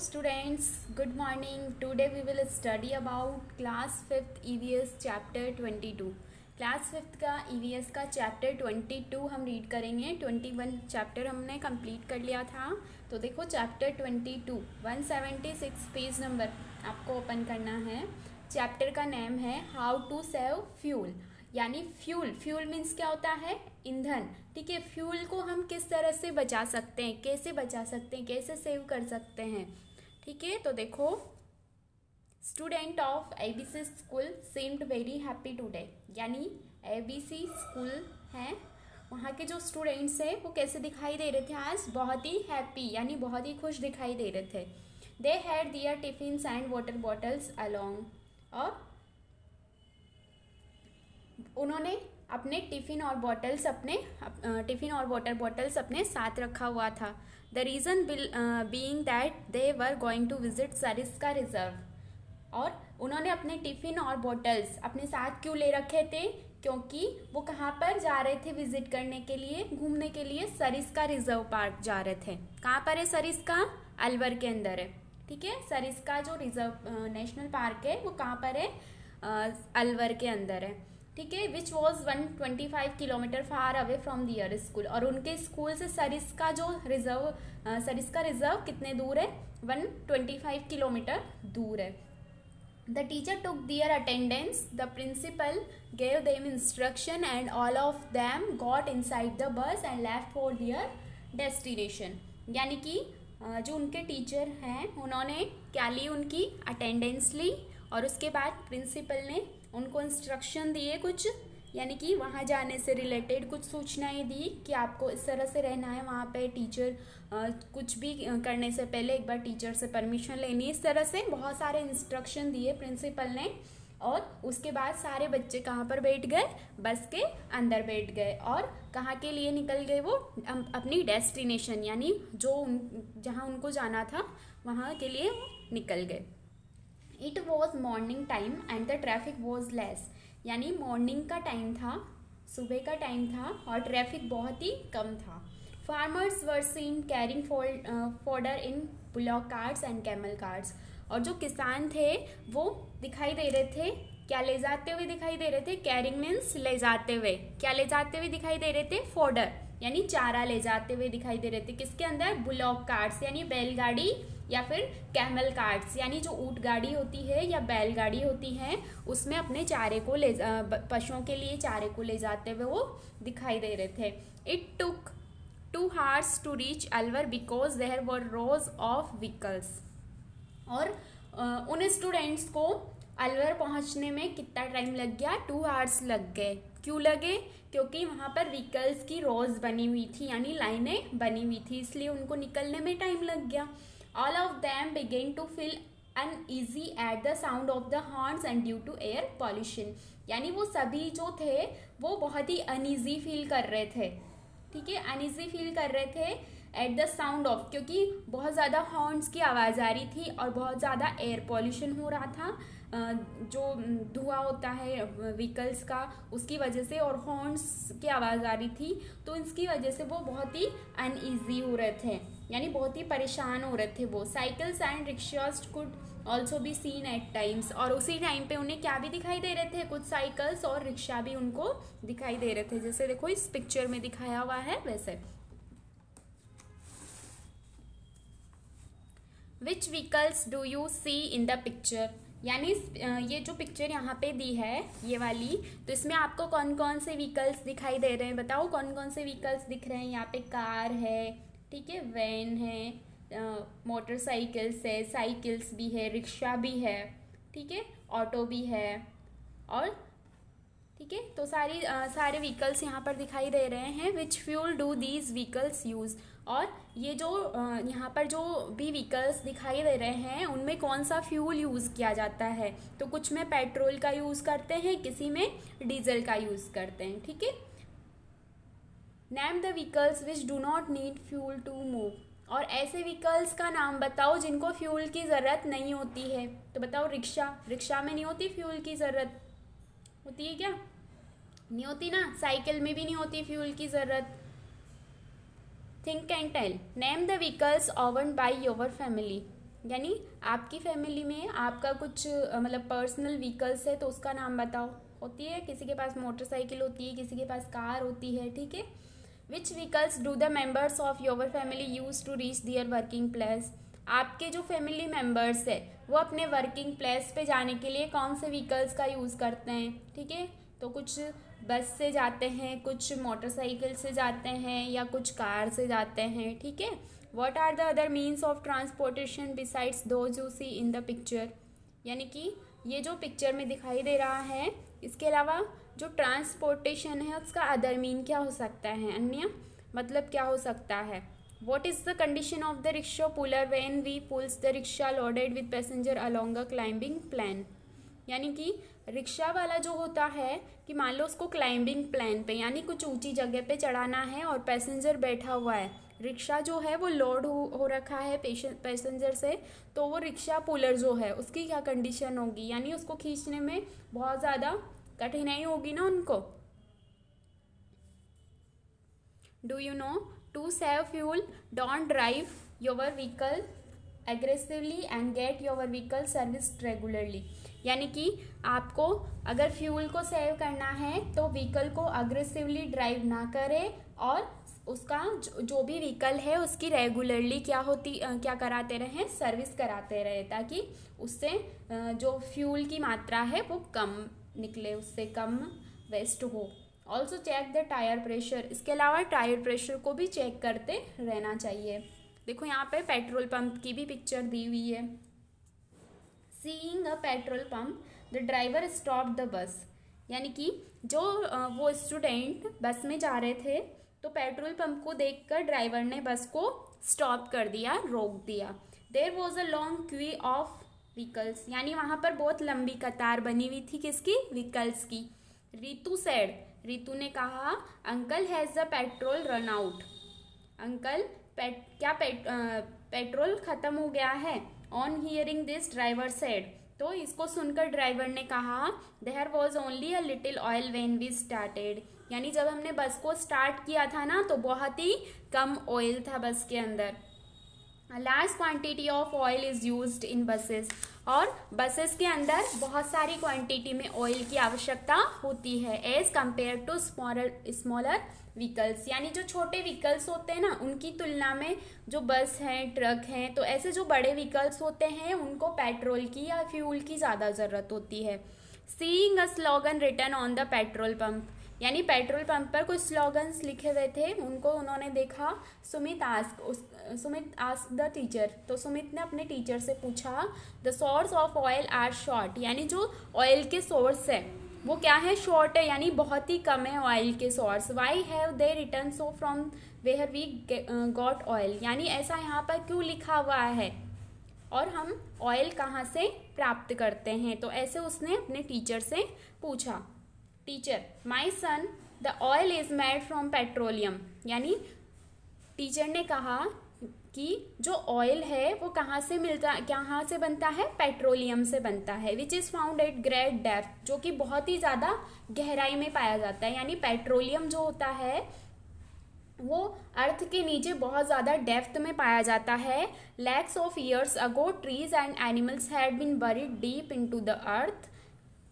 students, good morning. Today we will study about class 5th EVS chapter 22. Class fifth का EVS का chapter 22 हम read करेंगे. 21 chapter हमने complete कर लिया था. तो देखो चैप्टर 22 176 पेज नंबर आपको ओपन करना है. चैप्टर का नेम है हाउ टू सेव फ्यूल, यानी फ्यूल मीन्स क्या होता है? ईंधन. ठीक है, फ्यूल को हम किस तरह से बचा सकते हैं, कैसे बचा सकते हैं, कैसे सेव कर सकते हैं. ठीक है, तो देखो student of ABC school seemed very happy today, यानी एबीसी स्कूल है, वहाँ के जो स्टूडेंट्स हैं वो कैसे दिखाई दे रहे थे आज? बहुत ही हैप्पी, यानी बहुत ही खुश दिखाई दे रहे थे. They had their tiffins and water bottles along, और उन्होंने अपने टिफ़िन और वाटर बॉटल्स अपने साथ रखा हुआ था. The reason being that they were going to visit Sariska reserve, और उन्होंने अपने टिफ़िन और बॉटल्स अपने साथ क्यों ले रखे थे? क्योंकि वो कहाँ पर जा रहे थे विजिट करने के लिए, घूमने के लिए? सरिस्का रिजर्व पार्क जा रहे थे. कहाँ पर है सरिस्का? अलवर के अंदर है. ठीक है, सरिस्का जो रिजर्व नेशनल पार्क है वो कहाँ पर है? अलवर के अंदर है. ठीक है, which was 125 kilometre far away from their school, और उनके स्कूल से सरिस्का रिजर्व कितने दूर है? 125 किलोमीटर दूर है. The teacher took their attendance, the principal gave them instruction and all of them got inside the bus and left for their destination. यानी कि जो उनके टीचर हैं उन्होंने क्या ली? उनकी अटेंडेंस ली, और उसके बाद प्रिंसिपल ने उनको इंस्ट्रक्शन दिए कुछ, यानी कि वहाँ जाने से रिलेटेड कुछ सूचनाएं दी कि आपको इस तरह से रहना है वहाँ पे. टीचर कुछ भी करने से पहले एक बार टीचर से परमिशन लेनी, इस तरह से बहुत सारे इंस्ट्रक्शन दिए प्रिंसिपल ने. और उसके बाद सारे बच्चे कहाँ पर बैठ गए? बस के अंदर बैठ गए, और कहाँ के लिए निकल गए? वो अपनी डेस्टिनेशन, यानी जहाँ उनको जाना था वहाँ के लिए निकल गए. It was morning time and the traffic was less, यानी मॉर्निंग का टाइम था, सुबह का टाइम था, और ट्रैफिक बहुत ही कम था. Farmers were seen carrying fodder in bullock carts and camel carts, और जो किसान थे वो दिखाई दे रहे थे, क्या ले जाते हुए दिखाई दे रहे थे? कैरिंग मीन्स ले जाते हुए. क्या ले जाते हुए दिखाई दे रहे थे? फॉडर, यानी चारा ले जाते हुए दिखाई दे रहे थे. किसके अंदर? बुलॉक कार्ट्स, यानी बैलगाड़ी, या फिर कैमल कार्ट्स, यानी जो ऊँट गाड़ी होती है या बैलगाड़ी होती है, उसमें अपने चारे को पशुओं के लिए चारे को ले जाते हुए वो दिखाई दे रहे थे. It took 2 hours to reach Alwar because there were rows of vehicles, और उन स्टूडेंट्स को अलवर पहुंचने में कितना टाइम लग गया? 2 hours लग गए. क्यों लगे? क्योंकि वहाँ पर व्हीकल्स की रोज बनी हुई थी, यानी लाइनें बनी हुई थी, इसलिए उनको निकलने में टाइम लग गया. All of them began to feel uneasy at the sound of the horns and due to air pollution. यानी वो सभी जो थे वो बहुत ही अनईजी फील कर रहे थे. ठीक है, अनईजी फील कर रहे थे एट द साउंड ऑफ, क्योंकि बहुत ज़्यादा हॉर्न्स की आवाज़ आ रही थी और बहुत ज़्यादा एयर पॉल्यूशन हो रहा था, जो धुआं होता है व्हीकल्स का, उसकी वजह से, और हॉर्न्स की आवाज़ आ रही थी, तो इसकी वजह से वो बहुत ही अनईजी हो रहे थे, यानी बहुत ही परेशान हो रहे थे वो. Cycles and rickshaws could also be seen at times, और उसी टाइम पे उन्हें क्या भी दिखाई दे रहे थे? कुछ साइकिल्स और रिक्शा भी उनको दिखाई दे रहे थे, जैसे देखो इस पिक्चर में दिखाया हुआ है वैसे. Which vehicles do you see in the picture, यानी ये जो पिक्चर यहाँ पे दी है ये वाली, तो इसमें आपको कौन कौन से व्हीकल्स दिखाई दे रहे हैं? बताओ कौन कौन से व्हीकल्स दिख रहे हैं? यहाँ पे कार है, ठीक है, वैन है, मोटरसाइकिल्स है, साइकिल्स भी है, रिक्शा भी है, ठीक है, ऑटो भी है, और ठीक है, तो सारे व्हीकल्स यहाँ पर दिखाई दे रहे हैं. Which fuel do these vehicles use, और ये जो यहाँ पर जो भी व्हीकल्स दिखाई दे रहे हैं उनमें कौन सा फ्यूल यूज़ किया जाता है? तो कुछ में पेट्रोल का यूज़ करते हैं, किसी में डीजल का यूज़ करते हैं. ठीक है, name the vehicles which do not need fuel to move, और ऐसे व्हीकल्स का नाम बताओ जिनको फ्यूल की ज़रूरत नहीं होती है. तो बताओ रिक्शा में नहीं होती फ्यूल की ज़रूरत, होती है क्या? नहीं होती ना. साइकिल में भी नहीं होती फ्यूल की ज़रूरत. Think and tell, name the vehicles owned by your family. यानी आपकी फैमिली में आपका कुछ मतलब पर्सनल व्हीकल्स है तो उसका नाम बताओ। होती है, किसी के पास मोटरसाइकिल होती है, किसी के पास कार होती है, ठीक है। Which vehicles do the members of your family use to reach their working place. आपके जो फैमिली मेंबर्स है वो अपने वर्किंग प्लेस पे जाने के लिए कौन से व्हीकल्स का यूज़ करते हैं, ठीक है। तो कुछ बस से जाते हैं, कुछ मोटरसाइकिल से जाते हैं, या कुछ कार से जाते हैं, ठीक है। What are the other means of transportation besides those you see in the picture. यानी कि ये जो पिक्चर में दिखाई दे रहा है इसके अलावा जो ट्रांसपोर्टेशन है उसका अदर मीन क्या हो सकता है, अन्य मतलब क्या हो सकता है। What is the condition of the rickshaw puller when we pulls the rickshaw loaded with passenger along a climbing plan. यानी कि रिक्शा वाला जो होता है कि मान लो उसको क्लाइंबिंग प्लान पे यानी कुछ ऊंची जगह पे चढ़ाना है और पैसेंजर बैठा हुआ है, रिक्शा जो है वो लोड हो रखा है पैसेंजर से, तो वो रिक्शा पुलर जो है उसकी क्या कंडीशन होगी, यानी उसको खींचने में बहुत ज़्यादा कठिनाई होगी ना उनको। Do you know to save fuel don't drive your vehicle aggressively and get your vehicle serviced regularly. यानी कि आपको अगर फ्यूल को सेव करना है तो व्हीकल को अग्रेसिवली ड्राइव ना करें और उसका जो भी व्हीकल है उसकी रेगुलरली क्या कराते रहें, सर्विस कराते रहे, ताकि उससे जो फ्यूल की मात्रा है वो कम निकले, उससे कम वेस्ट हो। Also check the tyre pressure. इसके अलावा टायर प्रेशर को भी चेक करते रहना चाहिए। देखो यहाँ पे पेट्रोल पंप की भी पिक्चर दी हुई है। Seeing a petrol pump the driver stop the bus. यानी कि जो वो स्टूडेंट बस में जा रहे थे तो पेट्रोल पंप को देखकर ड्राइवर ने बस को स्टॉप कर दिया, रोक दिया। There was a long queue of vehicles. यानी वहाँ पर बहुत लंबी कतार बनी हुई थी, किसकी, व्हीकल्स की। रितु सेड, रितु ने कहा, uncle has the petrol run out. Uncle petrol खत्म हो गया है। On hearing this driver said, तो इसको सुनकर ड्राइवर ने कहा, there was only a little oil when we started. यानी जब हमने बस को स्टार्ट किया था ना तो बहुत ही कम ऑयल था बस के अंदर। Large quantity of oil is used in buses. और बसेस के अंदर बहुत सारी क्वांटिटी में ऑयल की आवश्यकता होती है as compared to smaller vehicles. यानी जो छोटे व्हीकल्स होते हैं ना उनकी तुलना में जो बस हैं, ट्रक हैं, तो ऐसे जो बड़े व्हीकल्स होते हैं उनको पेट्रोल की या फ्यूल की ज़्यादा ज़रूरत होती है। Seeing a slogan written on the petrol pump. यानी पेट्रोल पंप पर कुछ स्लोगन्स लिखे हुए थे, उनको उन्होंने देखा। सुमित आस्क द टीचर, तो सुमित ने अपने टीचर से पूछा, the source of oil are short. यानी जो ऑयल के सोर्स है वो क्या है, शॉर्ट है, यानी बहुत ही कम है ऑयल के source. Why have they return so from where we got oil. यानी ऐसा यहाँ पर क्यों लिखा हुआ है और हम ऑयल कहाँ से प्राप्त करते हैं। तो ऐसे उसने अपने टीचर से पूछा। Teacher, my son, the oil is made from petroleum. यानी टीचर ने कहा कि जो ऑयल है वो कहाँ से बनता है, पेट्रोलियम से बनता है। Which is found at great depth, जो कि बहुत ही ज़्यादा गहराई में पाया जाता है। यानी पेट्रोलियम जो होता है वो अर्थ के नीचे बहुत ज़्यादा डेप्थ में पाया जाता है। Lakhs of years ago trees and animals had been buried deep into the earth.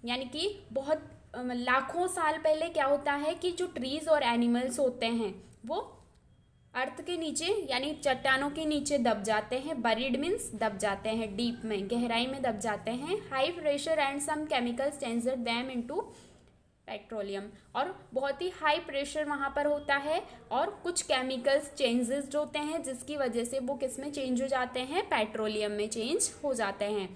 यानी कि बहुत लाखों साल पहले क्या होता है कि जो ट्रीज और एनिमल्स होते हैं वो अर्थ के नीचे यानी चट्टानों के नीचे दब जाते हैं। बरीड मीन्स दब जाते हैं, डीप में, गहराई में दब जाते हैं। High pressure and some chemicals change them into petroleum. और बहुत ही हाई प्रेशर वहाँ पर होता है और कुछ केमिकल्स चेंजेस जो होते हैं जिसकी वजह से वो किस में चेंज हो जाते हैं, पेट्रोलियम में चेंज हो जाते हैं।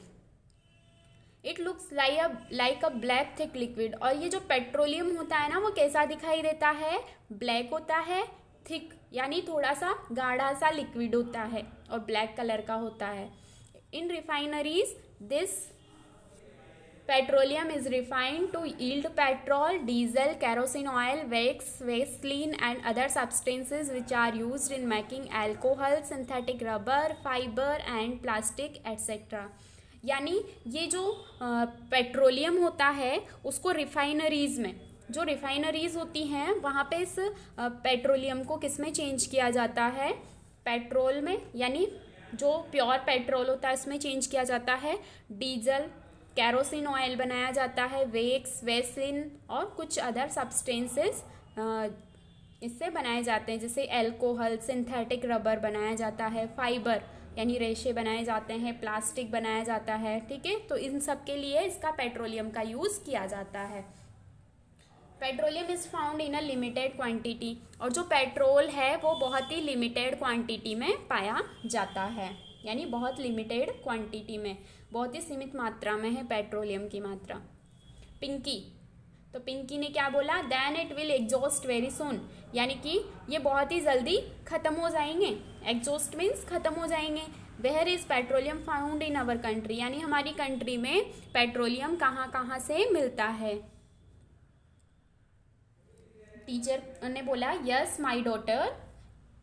It looks like a black thick liquid. और ये जो पेट्रोलियम होता है ना वो कैसा दिखाई देता है, ब्लैक होता है, थिक यानी थोड़ा सा गाढ़ा सा लिक्विड होता है और ब्लैक कलर का होता है। In refineries this petroleum is refined to yield petrol, diesel, kerosene oil, wax, vaseline and other substances which are used in making alcohol, synthetic rubber, fiber and plastic etc. यानी ये जो petroleum होता है उसको refineries में, जो refineries होती हैं वहाँ पे इस पेट्रोलियम को किस में चेंज किया जाता है, पेट्रोल में, यानी जो प्योर पेट्रोल होता है उसमें चेंज किया जाता है, डीजल, कैरोसिन ऑयल बनाया जाता है, वेक्स, वेसिन और कुछ अदर सब्सटेंसेस इससे बनाए जाते हैं, जैसे एल्कोहल, सिंथेटिक रबर बनाया जाता है, फाइबर यानी रेशे बनाए जाते हैं, प्लास्टिक बनाया जाता है, ठीक है। तो इन सब के लिए इसका पेट्रोलियम का यूज़ किया जाता है। Petroleum is found in a limited quantity, और जो पेट्रोल है वो बहुत ही लिमिटेड क्वांटिटी में पाया जाता है, यानी बहुत लिमिटेड क्वांटिटी में, बहुत ही सीमित मात्रा में है पेट्रोलियम की मात्रा। पिंकी, तो पिंकी ने क्या बोला, then it will exhaust very soon, यानी कि ये बहुत ही जल्दी खत्म हो जाएंगे। एग्जॉस्ट मीन्स खत्म हो जाएंगे। Where is petroleum found in our country, यानी हमारी कंट्री में पेट्रोलियम कहाँ कहाँ से मिलता है। टीचर ने बोला, yes my daughter,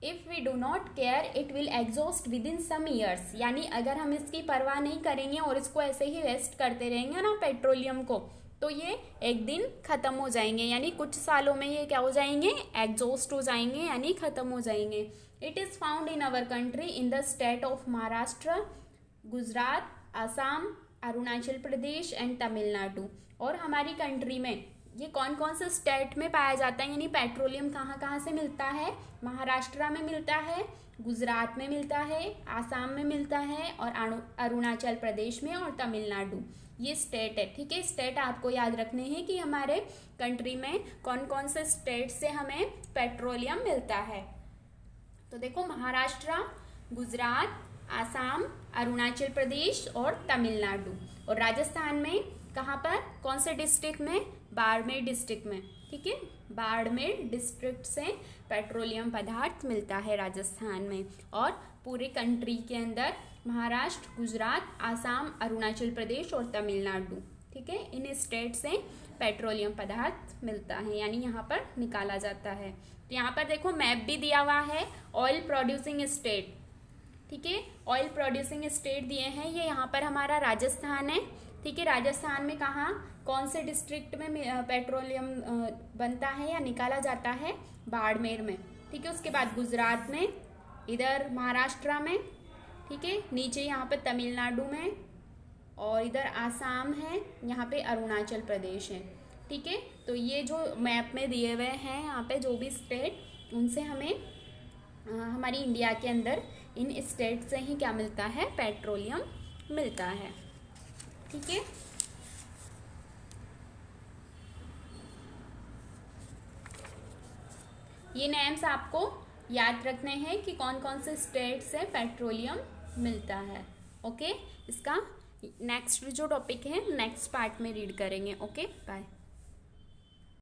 if we do not care it will exhaust within some years, यानी अगर हम इसकी परवाह नहीं करेंगे और इसको ऐसे ही वेस्ट करते रहेंगे ना पेट्रोलियम को, तो ये एक दिन ख़त्म हो जाएंगे, यानी कुछ सालों में ये क्या हो जाएंगे, एग्जॉस्ट हो जाएंगे, यानी ख़त्म हो जाएंगे। It is found in our country in the state of Maharashtra, Gujarat, Assam, Arunachal Pradesh and Tamil Nadu. और हमारी कंट्री में ये कौन कौन से स्टेट में पाया जाता है, यानी पेट्रोलियम कहाँ कहाँ से मिलता है, महाराष्ट्र में मिलता है, गुजरात में मिलता है, आसाम में मिलता है और अरुणाचल प्रदेश में और तमिलनाडु, ये स्टेट है, ठीक है। स्टेट आपको याद रखने हैं कि हमारे कंट्री में कौन कौन से स्टेट से हमें पेट्रोलियम मिलता है। तो देखो, महाराष्ट्र, गुजरात, आसाम, अरुणाचल प्रदेश और तमिलनाडु। और राजस्थान में कहाँ पर, कौन से डिस्ट्रिक्ट में, बाड़मेर डिस्ट्रिक्ट में, ठीक है। बाड़मेर डिस्ट्रिक्ट से पेट्रोलियम पदार्थ मिलता है राजस्थान में। और पूरे कंट्री के अंदर महाराष्ट्र, गुजरात, आसाम, अरुणाचल प्रदेश और तमिलनाडु, ठीक है, इन स्टेट से पेट्रोलियम पदार्थ मिलता है, यानी यहाँ पर निकाला जाता है। तो यहाँ पर देखो मैप भी दिया हुआ है, ऑयल प्रोड्यूसिंग स्टेट, ठीक है, ऑयल प्रोड्यूसिंग स्टेट दिए हैं, ये यहाँ पर हमारा राजस्थान है, ठीक है। राजस्थान में कहाँ, कौन से डिस्ट्रिक्ट में पेट्रोलियम बनता है या निकाला जाता है, बाड़मेर में, ठीक है। उसके बाद गुजरात में, इधर महाराष्ट्र में, ठीक है, नीचे यहाँ पे तमिलनाडु में, और इधर आसाम है, यहाँ पे अरुणाचल प्रदेश है, ठीक है। तो ये जो मैप में दिए हुए हैं यहाँ पे जो भी स्टेट, उनसे हमें हमारी इंडिया के अंदर इन स्टेट से ही क्या मिलता है, पेट्रोलियम मिलता है, ठीक है। ये नेम्स आपको याद रखने हैं कि कौन कौन से स्टेट से पेट्रोलियम मिलता है, ओके। इसका नेक्स्ट जो टॉपिक है नेक्स्ट पार्ट में रीड करेंगे, ओके, बाय।